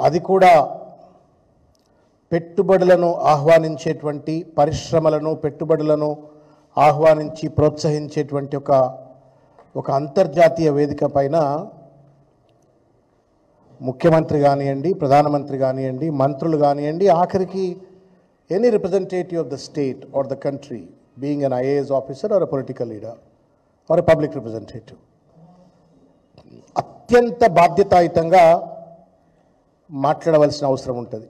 అది కూడా పెట్టుబడులను ఆహ్వానించేటువంటి పరిశ్రమలను పెట్టుబడులను ఆహ్వానించి ప్రోత్సహించేటువంటి ఒక అంతర్జాతీయ వేదిక పైన ముఖ్యమంత్రి కానివ్వండి, ప్రధానమంత్రి కానివ్వండి, మంత్రులు కానివ్వండి, ఆఖరికి any representative of the state or the country being an IAS officer or a political leader or a public representative అత్యంత బాధ్యతాయుతంగా మాట్లాడవలసిన అవసరం ఉంటుంది.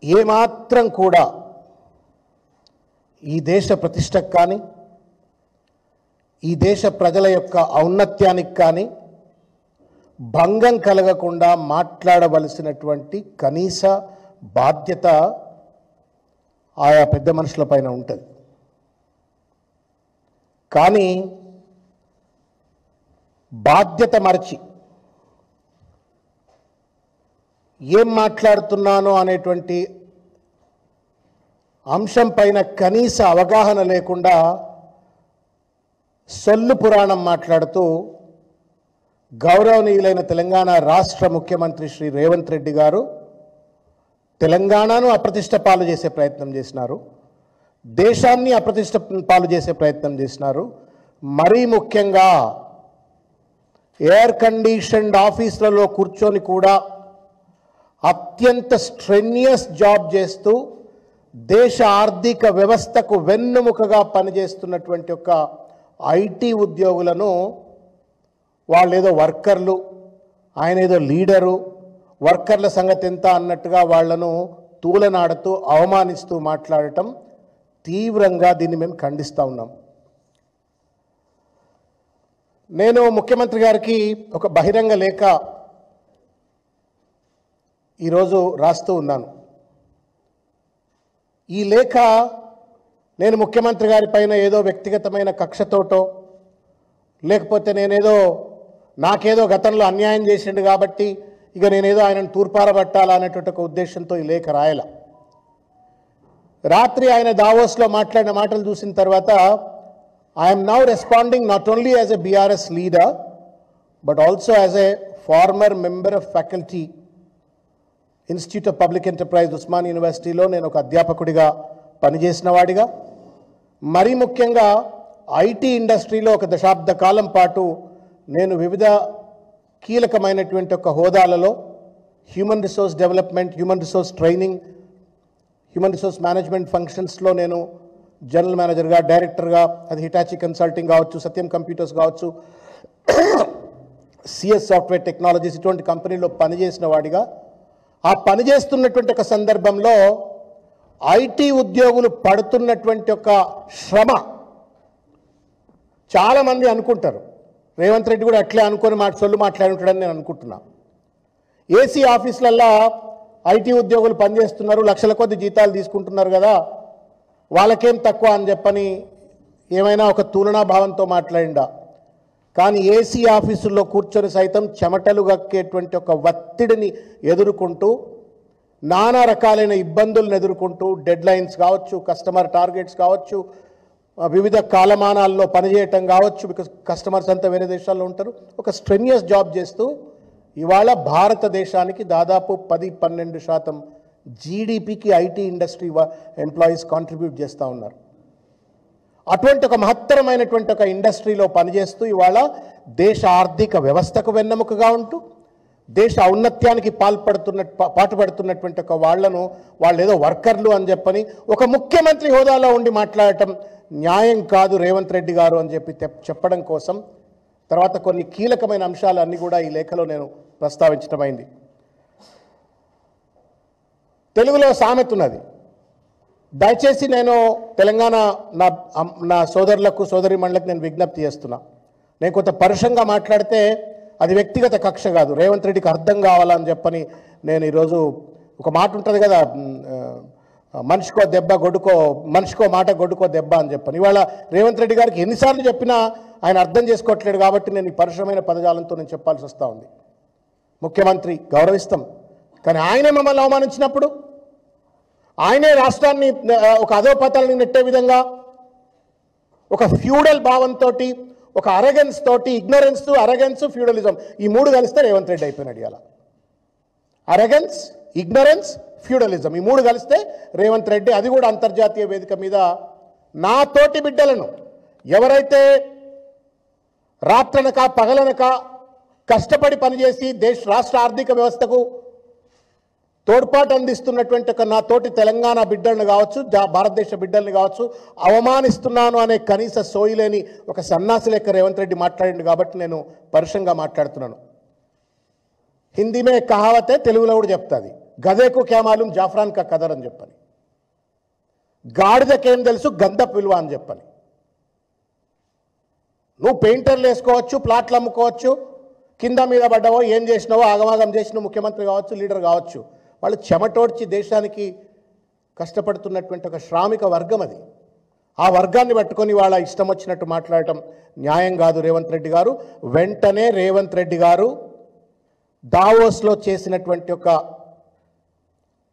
ఏమాత్రం కూడా ఈ దేశ ప్రతిష్టకు కానీ ఈ దేశ ప్రజల యొక్క ఔన్నత్యానికి కానీ భంగం కలగకుండా మాట్లాడవలసినటువంటి కనీస బాధ్యత ఆయా పెద్ద మనుషుల పైన ఉంటుంది. కానీ బాధ్యత మరచి ఏం మాట్లాడుతున్నానో అనేటువంటి అంశం పైన కనీస అవగాహన లేకుండా సొల్లు పురాణం మాట్లాడుతూ గౌరవనీయులైన తెలంగాణ రాష్ట్ర ముఖ్యమంత్రి శ్రీ రేవంత్ రెడ్డి గారు తెలంగాణను అప్రతిష్ట పాలు చేసే ప్రయత్నం చేసినారు, దేశాన్ని అప్రతిష్ట పాలు చేసే ప్రయత్నం చేసినారు. మరీ ముఖ్యంగా ఎయిర్ కండిషన్డ్ ఆఫీసులలో కూర్చొని కూడా అత్యంత స్ట్రెన్యూయస్ జాబ్ చేస్తూ దేశ ఆర్థిక వ్యవస్థకు వెన్నుముకగా పనిచేస్తున్నటువంటి ఒక ఐటీ ఉద్యోగులను వాళ్ళేదో వర్కర్లు, ఆయన ఏదో లీడరు, వర్కర్ల సంగతి ఎంత అన్నట్టుగా వాళ్లను తూలనాడుతూ అవమానిస్తూ మాట్లాడటం తీవ్రంగా దీన్ని మేము ఖండిస్తూ ఉన్నాం. నేను ముఖ్యమంత్రి గారికి ఒక బహిరంగ లేఖ ఈరోజు రాస్తూ ఉన్నాను. ఈ లేఖ నేను ముఖ్యమంత్రి గారి పైన ఏదో వ్యక్తిగతమైన కక్షతోటో లేకపోతే నాకేదో గతంలో అన్యాయం చేసిండు కాబట్టి ఇక నేనేదో ఆయనను తూర్పారబట్టాలా అనేటువంటి ఒక ఉద్దేశంతో ఈ లేఖ రాయాల. రాత్రి ఆయన దావోస్లో మాట్లాడిన మాటలు చూసిన తర్వాత I'm now responding not only as a BRS leader but also as a former member of faculty institute of public enterprise Osmania యూనివర్సిటీలో నేను ఒక అధ్యాపకుడిగా పనిచేసిన వాడిగా, మరీ ముఖ్యంగా ఐటీ ఇండస్ట్రీలో ఒక దశాబ్ద కాలం పాటు నేను వివిధ కీలకమైనటువంటి ఒక హోదాలలో human resource development, human resource training, human resource management ఫంక్షన్స్లో నేను జనరల్ మేనేజర్గా, డైరెక్టర్గా, అది హిటాచి కన్సల్టింగ్ కావచ్చు, సత్యం కంప్యూటర్స్ కావచ్చు, సిఎస్ సాఫ్ట్వేర్ టెక్నాలజీస్, ఇటువంటి కంపెనీలో పనిచేసిన వాడిగా ఆ పనిచేస్తున్నటువంటి ఒక సందర్భంలో ఐటీ ఉద్యోగులు పడుతున్నటువంటి ఒక శ్రమ చాలామంది అనుకుంటారు. రేవంత్ రెడ్డి కూడా అట్లే అనుకొని సొల్లు మాట్లాడుంటాడని నేను అనుకుంటున్నా. ఏసీ ఆఫీసులల్లో ఐటీ ఉద్యోగులు పనిచేస్తున్నారు, లక్షల కొద్ది జీతాలు తీసుకుంటున్నారు కదా, వాళ్ళకేం తక్కువ అని చెప్పని ఏమైనా ఒక తులనా భావంతో మాట్లాడిండా. కానీ ఏసీ ఆఫీసుల్లో కూర్చొని సైతం చెమటలు గక్కేటువంటి ఒక ఒత్తిడిని ఎదుర్కొంటూ నానా రకాలైన ఇబ్బందులను ఎదుర్కొంటూ డెడ్ లైన్స్ కావచ్చు, కస్టమర్ టార్గెట్స్ కావచ్చు, వివిధ కాలమానాల్లో పనిచేయటం కావచ్చు, బికాస్ కస్టమర్స్ అంతా వేరే దేశాల్లో ఉంటారు, ఒక స్ట్రెన్యూయస్ జాబ్ చేస్తూ ఇవాళ భారతదేశానికి దాదాపు 10-12% జీడిపికి ఐటీ ఇండస్ట్రీ ఎంప్లాయీస్ కాంట్రిబ్యూట్ చేస్తూ ఉన్నారు. అటువంటి ఒక మహత్తరమైనటువంటి ఒక ఇండస్ట్రీలో పనిచేస్తూ ఇవాళ దేశ ఆర్థిక వ్యవస్థకు వెన్నెముకగా ఉంటూ దేశ ఔన్నత్యానికి పాటుపడుతున్నటువంటి ఒక వాళ్ళు ఏదో వర్కర్లు అని చెప్పని ఒక ముఖ్యమంత్రి హోదాలో ఉండి మాట్లాడటం న్యాయం కాదు రేవంత్ రెడ్డి గారు అని చెప్పడం కోసం తర్వాత కొన్ని కీలకమైన అంశాలన్నీ కూడా ఈ లేఖలో నేను ప్రస్తావించడమైంది. తెలుగులో సామెత ఉన్నది, దయచేసి నేను తెలంగాణ నా సోదరులకు సోదరీమణులకు నేను విజ్ఞప్తి చేస్తున్నా, నేను కొంత పరుషంగా మాట్లాడితే అది వ్యక్తిగత కక్ష కాదు, రేవంత్ రెడ్డికి అర్థం కావాలని చెప్పని నేను ఈరోజు ఒక మాట ఉంటుంది కదా, మనిషికో దెబ్బ గొడ్డుకో, మనిషికో మాట గొడ్డుకో దెబ్బ అని చెప్పని. ఇవాళ రేవంత్ రెడ్డి గారికి ఎన్నిసార్లు చెప్పినా ఆయన అర్థం చేసుకోవట్లేడు కాబట్టి నేను ఈ పరుషమైన పదజాలంతో నేను చెప్పాల్సి వస్తూ ఉంది. ముఖ్యమంత్రి గౌరవిస్తాం, కానీ ఆయనే మమ్మల్ని అవమానించినప్పుడు, ఆయనే రాష్ట్రాన్ని ఒక అధోపతనానికి నెట్టే విధంగా ఒక ఫ్యూడల్ భావంతో ఒక అరగెన్స్ తోటి అరగెన్స్ ఫ్యూడలిజం ఈ మూడు కలిస్తే రేవంత్ రెడ్డి అయిపోయినాడు ఇవాళ. అరగెన్స్, ఇగ్నరెన్స్, ఫ్యూడలిజం ఈ మూడు కలిస్తే రేవంత్ రెడ్డి, అది కూడా అంతర్జాతీయ వేదిక మీద నా తోటి బిడ్డలను ఎవరైతే రాత్రనక పగలనక కష్టపడి పనిచేసి రాష్ట్ర ఆర్థిక వ్యవస్థకు తోడ్పాటు అందిస్తున్నటువంటి ఒక నా తోటి తెలంగాణ బిడ్డలను కావచ్చు, భారతదేశ బిడ్డల్ని కావచ్చు అవమానిస్తున్నాను అనే కనీస సోయిలేని ఒక సన్నాసి లెక్క రేవంత్ రెడ్డి మాట్లాడిండు. కాబట్టి నేను పరుషంగా మాట్లాడుతున్నాను. హిందీమే కహావతే, తెలుగులో కూడా చెప్తుంది, గదేకు క్యా మాలూం జాఫ్రాన్ కా కదర్ అని చెప్పని, గాడిదకేం తెలుసు గంధపు విలువ అని చెప్పని. నువ్వు పెయింటర్లు వేసుకోవచ్చు, ప్లాట్లు అమ్ముకోవచ్చు, కింద మీద పడ్డావో ఏం చేసినావో ఆగమాగం చేసినావు, ముఖ్యమంత్రి కావచ్చు, లీడర్ కావచ్చు, వాళ్ళు చెమటోడ్చి దేశానికి కష్టపడుతున్నటువంటి ఒక శ్రామిక వర్గం అది. ఆ వర్గాన్ని పట్టుకొని వాళ్ళ ఇష్టం వచ్చినట్టు మాట్లాడటం న్యాయం కాదు రేవంత్ రెడ్డి గారు. వెంటనే రేవంత్ రెడ్డి గారు దావోస్లో చేసినటువంటి ఒక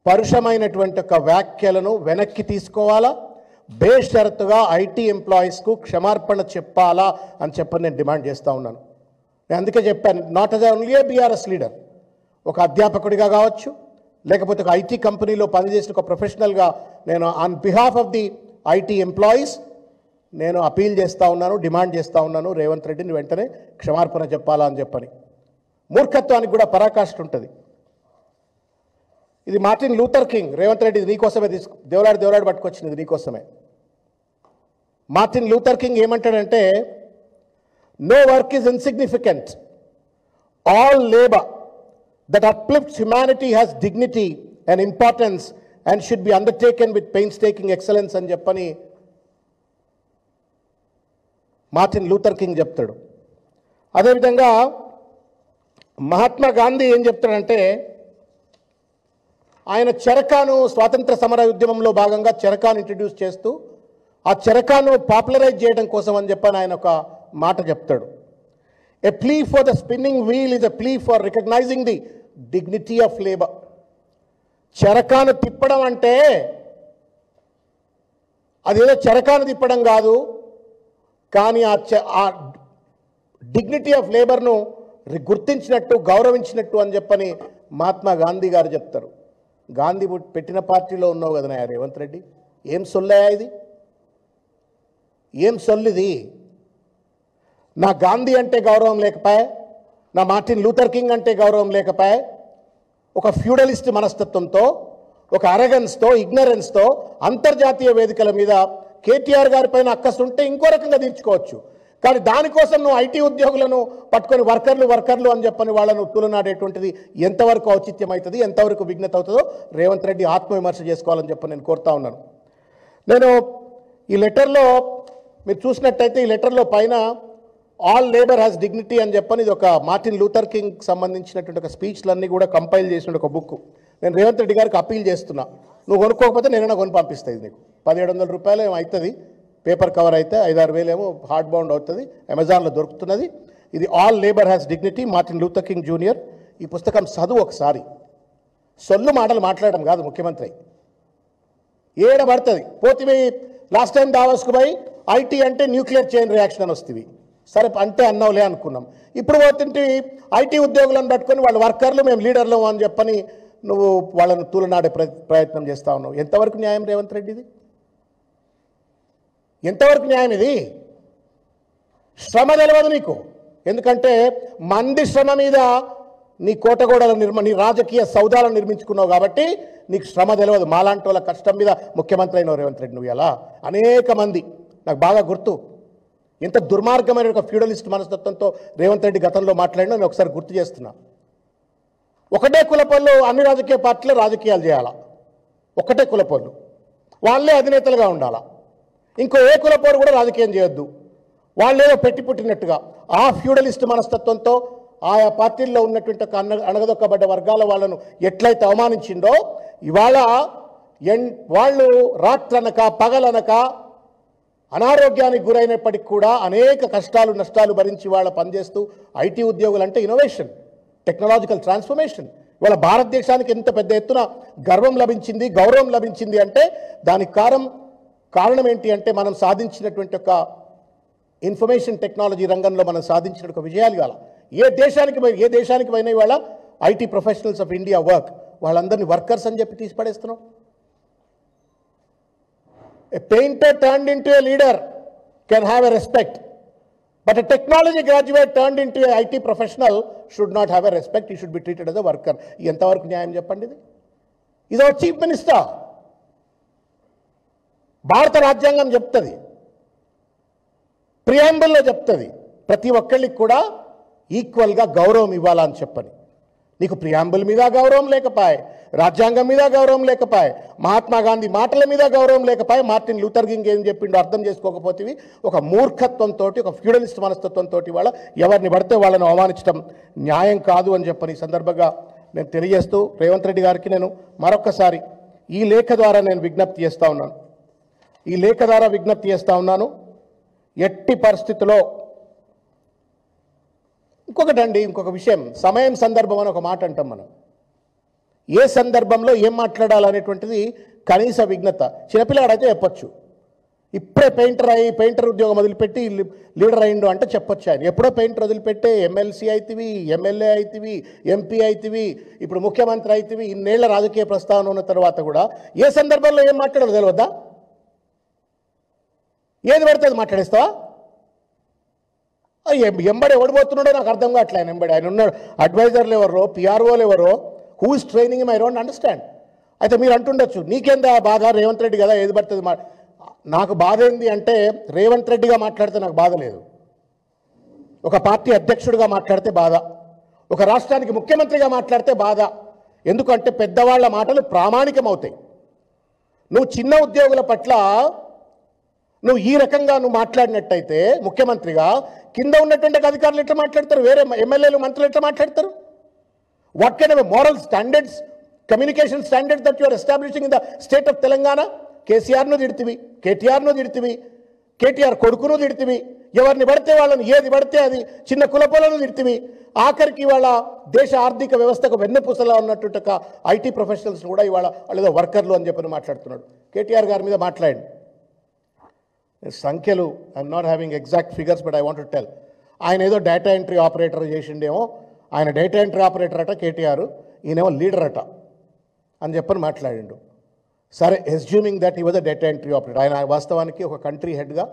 పరుషమైనటువంటి ఒక వ్యాఖ్యలను వెనక్కి తీసుకోవాలా, బేషరతుగా ఐటీ ఎంప్లాయీస్కు క్షమార్పణ చెప్పాలా అని చెప్పని నేను డిమాండ్ చేస్తూ ఉన్నాను. నేను అందుకే చెప్పాను, not as only A BRS leader, ఒక అధ్యాపకుడిగా కావచ్చు, లేకపోతే ఒక ఐటీ కంపెనీలో పనిచేసిన ఒక ప్రొఫెషనల్గా నేను on behalf of the IT employees నేను అపీల్ చేస్తూ ఉన్నాను, డిమాండ్ చేస్తూ ఉన్నాను, రేవంత్ రెడ్డిని వెంటనే క్షమార్పణ చెప్పాలా అని చెప్పని. మూర్ఖత్వానికి కూడా పరాకాష్ఠ ఉంటుంది. ఇది Martin Luther King, Revanth Reddy నీకోసమే దేవులాడి పట్టుకొచ్చింది, నీకోసమే. మార్టిన్ లూథర్ కింగ్ ఏమంటాడంటే, no work is insignificant, all labour that uplifts humanity has dignity and importance and should be undertaken with painstaking excellence అని చెప్పని మార్టిన్ లూథర్ కింగ్ చెప్తాడు. అదేవిధంగా మహాత్మా గాంధీ ఏం చెప్తాడంటే, ఆయన చెరకాను స్వాతంత్ర సమర ఉద్యమంలో భాగంగా చెరకాను ఇంట్రడ్యూస్ చేస్తూ ఆ చెరకాను పాపులరైజ్ చేయడం కోసం అని చెప్పని ఆయన ఒక మాట చెప్తాడు. A plea for the spinning wheel is a plea for recognizing the dignity of labor. చెరకాను తిప్పడం అంటే అదేదో చెరకాను తిప్పడం కాదు, కానీ ఆ డిగ్నిటీ ఆఫ్ లేబర్ను గుర్తించినట్టు, గౌరవించినట్టు అని చెప్పని మహాత్మా గాంధీ గారు చెప్తారు. గాంధీ పెట్టిన పార్టీలో ఉన్నావు కదా నా రేవంత్ రెడ్డి, ఏం సొల్లయా ఇది, ఏం సొల్లిది? నా గాంధీ అంటే గౌరవం లేకపోయా, నా మార్టిన్ లూథర్ కింగ్ అంటే గౌరవం లేకపోయా, ఒక ఫ్యూడలిస్ట్ మనస్తత్వంతో, ఒక అరగెన్స్తో, ఇగ్నరెన్స్తో అంతర్జాతీయ వేదికల మీద కేటీఆర్ గారి పైన అక్కసుంటే ఇంకో రకంగా తీర్చుకోవచ్చు. కానీ దానికోసం నువ్వు ఐటీ ఉద్యోగులను పట్టుకొని వర్కర్లు అని చెప్పని వాళ్ళను తులనాడేటువంటిది ఎంతవరకు ఔచిత్యం అవుతుంది, ఎంతవరకు విఘ్నత అవుతుందో రేవంత్ రెడ్డి ఆత్మవిమర్శ చేసుకోవాలని చెప్పి నేను కోరుతా ఉన్నాను. నేను ఈ లెటర్లో మీరు చూసినట్టయితే, ఈ లెటర్లో పైన ఆల్ లేబర్ హ్యాస్ డిగ్నిటీ అని చెప్పని ఇది ఒక మార్టిన్ లూథర్ కింగ్ సంబంధించినటువంటి ఒక స్పీచ్లన్నీ కూడా కంపైల్ చేసిన ఒక బుక్. నేను రేవంత్ రెడ్డి గారికి అప్పీల్ చేస్తున్నా, నువ్వు కొనుక్కోకపోతే నేనైనా కొని పంపిస్తాయి. నీకు 1700 రూపాయలు ఏమో అవుతుంది, పేపర్ కవర్ అయితే 5-6 వేలు ఏమో హార్డ్ బౌండ్ అవుతుంది, అమెజాన్లో దొరుకుతున్నది. ఇది all labour has dignity, Martin Luther king junior. ఈ పుస్తకం చదువు ఒకసారి. సొల్లు మాటలు మాట్లాడడం కాదు ముఖ్యమంత్రి, ఏడబడుతుంది. పోతివి లాస్ట్ టైం దావోస్కు పోయి ఐటీ అంటే న్యూక్లియర్ చైన్ రియాక్షన్ అని వస్తుంది, సరే అంటే అన్నావులే అనుకున్నాం. ఇప్పుడు పోతుంటే ఐటీ ఉద్యోగులను పట్టుకొని వాళ్ళు వర్కర్లు, మేము లీడర్లు అని చెప్పని నువ్వు వాళ్ళను తూలనాడే ప్రయత్నం చేస్తూ ఉన్నావు. ఎంతవరకు న్యాయం రేవంత్ రెడ్డిది? ఎంతవరకు న్యాయం ఇది? శ్రమ తెలియదు నీకు, ఎందుకంటే మంది శ్రమ మీద నీ కోటగోడల నీ రాజకీయ సౌదాలను నిర్మించుకున్నావు కాబట్టి నీకు శ్రమ తెలియదు. మాలాంటి వాళ్ళ కష్టం మీద ముఖ్యమంత్రి అయినావు రేవంత్ రెడ్డి. నువ్వు ఎలా అనేక మంది, నాకు బాగా గుర్తు, ఎంత దుర్మార్గమైన ఒక ఫ్యూడలిస్ట్ మనస్తత్వంతో రేవంత్ రెడ్డి గతంలో మాట్లాడినా నేను ఒకసారి గుర్తు చేస్తున్నా. ఒకటే కులపోళ్ళు అన్ని రాజకీయ పార్టీలు రాజకీయాలు చేయాలా, ఒకటే కులపోళ్ళు వాళ్ళే అధినేతలుగా ఉండాలా, ఇంకో ఏ కులపోరు కూడా రాజకీయం చేయొద్దు, వాళ్ళేదో పెట్టి పుట్టినట్టుగా ఆ ఫ్యూడలిస్ట్ మనస్తత్వంతో ఆయా పార్టీల్లో ఉన్నటువంటి ఒక అణగదొక్కబడ్డ వర్గాల వాళ్ళను ఎట్లయితే అవమానించిందో, ఇవాళ వాళ్ళు రాత్రనక పగలనక అనారోగ్యానికి గురైనప్పటికీ కూడా అనేక కష్టాలు నష్టాలు భరించి వాళ్ళ పనిచేస్తూ ఐటీ ఉద్యోగులు అంటే ఇన్నోవేషన్, టెక్నాలజికల్ ట్రాన్స్ఫర్మేషన్. ఇవాళ భారతదేశానికి ఎంత పెద్ద ఎత్తున గర్వం లభించింది, గౌరవం లభించింది అంటే దానికి కారణం ఏంటి అంటే మనం సాధించినటువంటి ఒక ఇన్ఫర్మేషన్ టెక్నాలజీ రంగంలో మనం సాధించిన ఒక విజయాలు కాల. ఏ దేశానికి పోయినా ఇవాళ IT professionals of India work, వాళ్ళందరినీ వర్కర్స్ అని చెప్పి తీసి పడేస్తున్నాం. A painter turned into a leader can have a respect, but a technology graduate turned into a IT professional should not have a respect. He should be treated as a worker. ఎంతవరకు న్యాయం చెప్పండి ఇది? ఇది ఒక chief minister. భారత రాజ్యాంగం చెప్తుంది, ప్రియాంబుల్లో చెప్తుంది, ప్రతి ఒక్కళ్ళకి కూడా ఈక్వల్గా గౌరవం ఇవ్వాలని చెప్పని. నీకు ప్రియాంబుల్ మీద గౌరవం లేకపోయే, రాజ్యాంగం మీద గౌరవం లేకపోయే, మహాత్మా గాంధీ మాటల మీద గౌరవం లేకపోయే, మార్టిన్ లూథర్ కింగ్ ఏం చెప్పిండో అర్థం చేసుకోకపోతే ఒక మూర్ఖత్వంతో, ఒక ఫ్యూడలిస్ట్ మనస్తత్వంతో వాళ్ళ ఎవరిని పడితే వాళ్ళని అవమానించడం న్యాయం కాదు అని చెప్పని ఈ సందర్భంగా నేను తెలియజేస్తూ రేవంత్ రెడ్డి గారికి నేను మరొకసారి ఈ లేఖ ద్వారా నేను విజ్ఞప్తి చేస్తా ఉన్నాను. ఎట్టి పరిస్థితిలో ఇంకొక విషయం, సమయం సందర్భం అని ఒక మాట అంటాం మనం. ఏ సందర్భంలో ఏం మాట్లాడాలనేటువంటిది కనీస విజ్ఞత చిన్నపిల్లాడైతే చెప్పొచ్చు. ఇప్పుడే పెయింటర్ ఉద్యోగం వదిలిపెట్టి లీడర్ అయిండు అంటే చెప్పొచ్చు. ఆయన ఎప్పుడో పెయింటర్ వదిలిపెట్టే ఎమ్మెల్సీ అవుతుంది, ఎమ్మెల్యే అవుతుంది, ఎంపీ అవుతుంది, ఇప్పుడు ముఖ్యమంత్రి అవుతుంది. ఇన్నేళ్ల రాజకీయ ప్రస్తావన ఉన్న తర్వాత కూడా ఏ సందర్భంలో ఏం మాట్లాడాలో తెలియద్దా? ఏది పడితే అది మాట్లాడేస్తావా? ఎంబడి ఎవడిపోతున్నాడో నాకు అర్థం కావట్లే. ఆయన ఉన్నాడు, అడ్వైజర్లు ఎవరో, పిఆర్ఓలు ఎవరో, who is training I don't understand. అయితే మీరు అంటుండొచ్చు, నీకేందా బాధ, రేవంత్ రెడ్డి కదా ఏది పడుతుంది. నాకు బాధ ఏంది అంటే, రేవంత్ రెడ్డిగా మాట్లాడితే నాకు బాధ లేదు, ఒక పార్టీ అధ్యక్షుడిగా మాట్లాడితే బాధ, ఒక రాష్ట్రానికి ముఖ్యమంత్రిగా మాట్లాడితే బాధ. ఎందుకంటే పెద్దవాళ్ల మాటలు ప్రామాణికమవుతాయి. నువ్వు చిన్న ఉద్యోగుల పట్ల నువ్వు ఈ రకంగా మాట్లాడినట్టయితే ముఖ్యమంత్రిగా, కింద ఉన్నటువంటి అధికారులు ఎట్లా మాట్లాడతారు? వేరే ఎమ్మెల్యేలు, మంత్రులు ఎట్లా మాట్లాడతారు? What kind of moral standards, communication standards that you are establishing in the state of Telangana? కేసీఆర్ను తిడితివి, కేటీఆర్ను తిడితివి, కేటీఆర్ కొడుకును తిడితివి, ఎవరిని పడితే వాళ్ళని ఏది పడితే అది చిన్న కులపొలను తిడితివి. ఆఖరికి ఇవాళ దేశ ఆర్థిక వ్యవస్థకు వెన్నెపూసలా ఉన్నటువంటి ఒక ఐటీ ప్రొఫెషనల్స్ కూడా ఇవాళ వాళ్ళేదో వర్కర్లు అని చెప్పని మాట్లాడుతున్నాడు. కేటీఆర్ గారి మీద మాట్లాడండి. సంఖ్యలు I'm not having exact figures, but I want to tell. ఆయన ఏదో డేటా ఎంట్రీ ఆపరేటర్ చేసిండేమో, ఆయన డేటా ఎంట్రీ ఆపరేటర్ అట కేటీఆర్, ఈయనేమో లీడర్ అట అని చెప్పని మాట్లాడిండు. సరే, assuming that he was a data entry operator. ఆయన వాస్తవానికి ఒక కంట్రీ హెడ్గా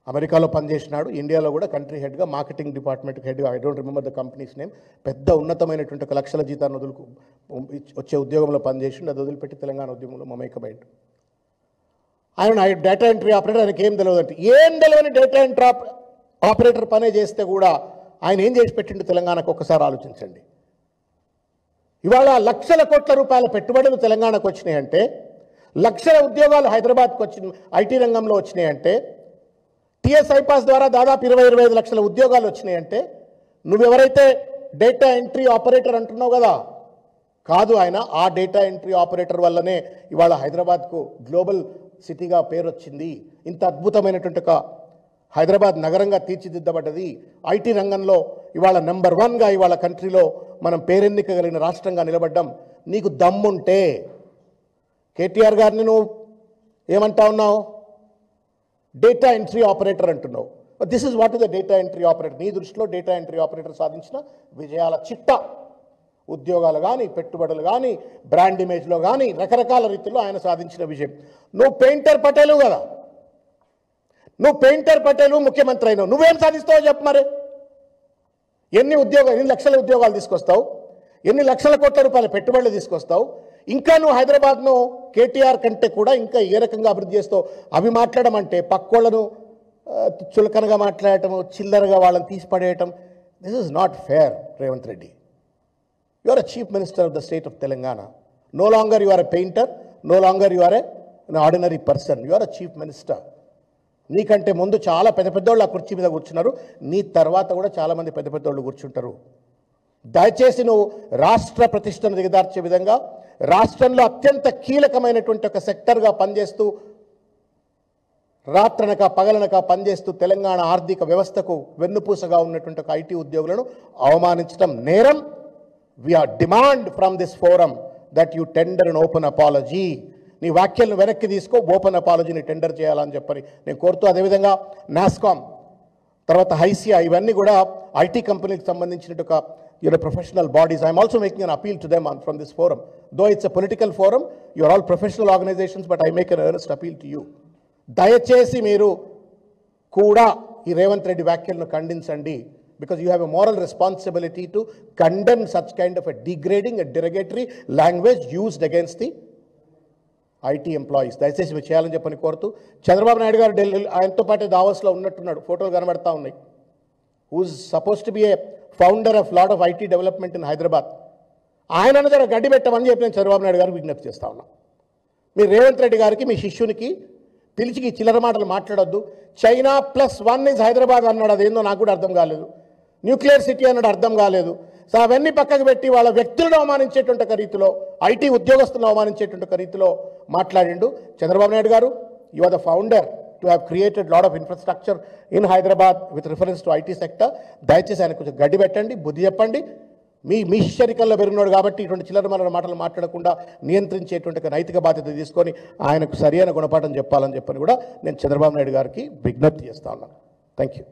అమెరికాలో పనిచేసినాడు, ఇండియాలో కూడా కంట్రీ హెడ్గా, మార్కెటింగ్ డిపార్ట్మెంట్కి హెడ్గా, I don't remember the company's name. పెద్ద ఉన్నతమైనటువంటి ఒక లక్షల జీతాన్ని వచ్చే ఉద్యోగంలో పనిచేసిండు. అది వదిలిపెట్టి తెలంగాణ ఉద్యమంలో మమేకమైండు. ఆయన డేటా ఎంట్రీ ఆపరేటర్, ఆయనకి ఏం తెలియదు అంటే, ఏం తెలియని డేటా ఎంట్రీ ఆపరేటర్ పనే చేస్తే కూడా ఆయన ఏం చేసి పెట్టిండు తెలంగాణకు ఒక్కసారి ఆలోచించండి. ఇవాళ లక్షల కోట్ల రూపాయల పెట్టుబడులు తెలంగాణకు వచ్చినాయంటే, లక్షల ఉద్యోగాలు హైదరాబాద్కు వచ్చిన ఐటీ రంగంలో వచ్చినాయంటే, టీఎస్ ఐపాస్ ద్వారా దాదాపు 20-25 లక్షల ఉద్యోగాలు వచ్చినాయంటే, నువ్వెవరైతే డేటా ఎంట్రీ ఆపరేటర్ అంటున్నావు కదా, కాదు, ఆయన ఆ డేటా ఎంట్రీ ఆపరేటర్ వల్లనే ఇవాళ హైదరాబాద్కు గ్లోబల్ సిటీగా పేరు వచ్చింది. ఇంత అద్భుతమైనటువంటి ఒక హైదరాబాద్ నగరంగా తీర్చిదిద్దబడ్డది. ఐటీ రంగంలో ఇవాళ నెంబర్ 1గా ఇవాళ కంట్రీలో మనం పేరెన్నికగలిగిన రాష్ట్రంగా నిలబడ్డాం. నీకు దమ్ముంటే కేటీఆర్ గారిని నువ్వు ఏమంటా ఉన్నావు? డేటా ఎంట్రీ ఆపరేటర్ అంటున్నావు. This is what is the data entry operator. నీ దృష్టిలో డేటా ఎంట్రీ ఆపరేటర్ సాధించిన విజయాల చిట్టా, ఉద్యోగాలు కానీ, పెట్టుబడులు కానీ, బ్రాండ్ ఇమేజ్లో కానీ, రకరకాల రీతిలో ఆయన సాధించిన విజయం. నువ్వు పెయింటర్ పటేలు కదా, నువ్వు పెయింటర్ పటేలు ముఖ్యమంత్రి అయినావు, నువ్వేం సాధిస్తావో చెప్పు మరి. ఎన్ని లక్షల ఉద్యోగాలు తీసుకొస్తావు, ఎన్ని లక్షల కోట్ల రూపాయల పెట్టుబడులు తీసుకొస్తావు, ఇంకా నువ్వు హైదరాబాద్ను కేటీఆర్ కంటే కూడా ఇంకా ఏ రకంగా అభివృద్ధి చేస్తావు? అవి మాట్లాడమంటే పక్కోళ్లను చులకనగా మాట్లాడటం, చిల్లరగా వాళ్ళని తీసిపడేయటం, this is not fair. Revanth Reddy, you are a chief minister of the state of Telangana. No longer you are a painter, no longer you are an ordinary person, you are a chief minister. నీకంటే ముందు చాలా పెద్దోళ్ళు ఆ కుర్చీ మీద కూర్చున్నారు, నీ తర్వాత కూడా చాలామంది పెద్దోళ్ళు కూర్చుంటారు. దయచేసి నువ్వు రాష్ట్ర ప్రతిష్టను దిగదార్చే విధంగా, రాష్ట్రంలో అత్యంత కీలకమైనటువంటి ఒక సెక్టర్గా పనిచేస్తూ, రాత్రనక పగలనక పనిచేస్తూ తెలంగాణ ఆర్థిక వ్యవస్థకు వెన్నుపూసగా ఉన్నటువంటి ఒక ఐటీ ఉద్యోగులను అవమానించడం నేరం. We are demand from this forum that you tender an open apology. నీ వ్యాఖ్యలను వెనక్కి తీసుకో, ఓపెన్ అపాలజీని టెండర్ చేయాలని చెప్పని నేను కోరుతూ, అదేవిధంగా నాస్కామ్ తర్వాత హైసియా, ఇవన్నీ కూడా ఐటీ కంపెనీకి సంబంధించిన ఒక professional bodies. I am also making an appeal to them from this forum. Though it's a political forum, you are all professional organizations, but I make an earnest appeal to you. దయచేసి మీరు కూడా ఈ రేవంత్ రెడ్డి వ్యాఖ్యలను ఖండించండి, because you have a moral responsibility to condemn such kind of a degrading and derogatory language used against the IT employees. దయచేసి మీరు చేయాలని చెప్పని కోరుతూ, చంద్రబాబు నాయుడు గారు ఢిల్లీ ఆయనతో పాటు దావోస్లో ఉన్నట్టున్నాడు, ఫోటోలు కనబడతా ఉన్నాయి. who's supposed to be a founder of lot of IT development in Hyderabad. ఆయన దగ్గర గడ్డి పెట్టమని చెప్పి నేను చంద్రబాబు నాయుడు గారికి విజ్ఞప్తి చేస్తా ఉన్నా. మీరు రేవంత్ రెడ్డి గారికి మీ శిష్యునికి పిలిచి చిల్లర మాటలు మాట్లాడొద్దు. చైనా +1 ఇస్ హైదరాబాద్ అన్నాడు, అదేందో నాకు కూడా అర్థం కాలేదు. న్యూక్లియర్ సిటీ అన్నాడు, అర్థం కాలేదు. సో అవన్నీ పక్కకు పెట్టి వాళ్ళ వ్యక్తులను అవమానించేటువంటి ఒక రీతిలో, ఐటీ ఉద్యోగస్తులను అవమానించేటువంటి ఒక రీతిలో మాట్లాడిండు. Chandrababu Naidu garu, you are the founder to have created lot of infrastructure in Hyderabad with reference to IT sector. దయచేసి ఆయన కొంచెం గడ్డి పెట్టండి, బుద్ధి చెప్పండి. మీ శిష్యరికల్లో పెరిగినాడు కాబట్టి ఇటువంటి చిల్లర మాటలు మాట్లాడకుండా నియంత్రించేటువంటి నైతిక బాధ్యత తీసుకొని ఆయనకు సరైన గుణపాఠం చెప్పాలని చెప్పని కూడా నేను చంద్రబాబు నాయుడు గారికి విజ్ఞప్తి చేస్తా ఉన్నాను. Thank you.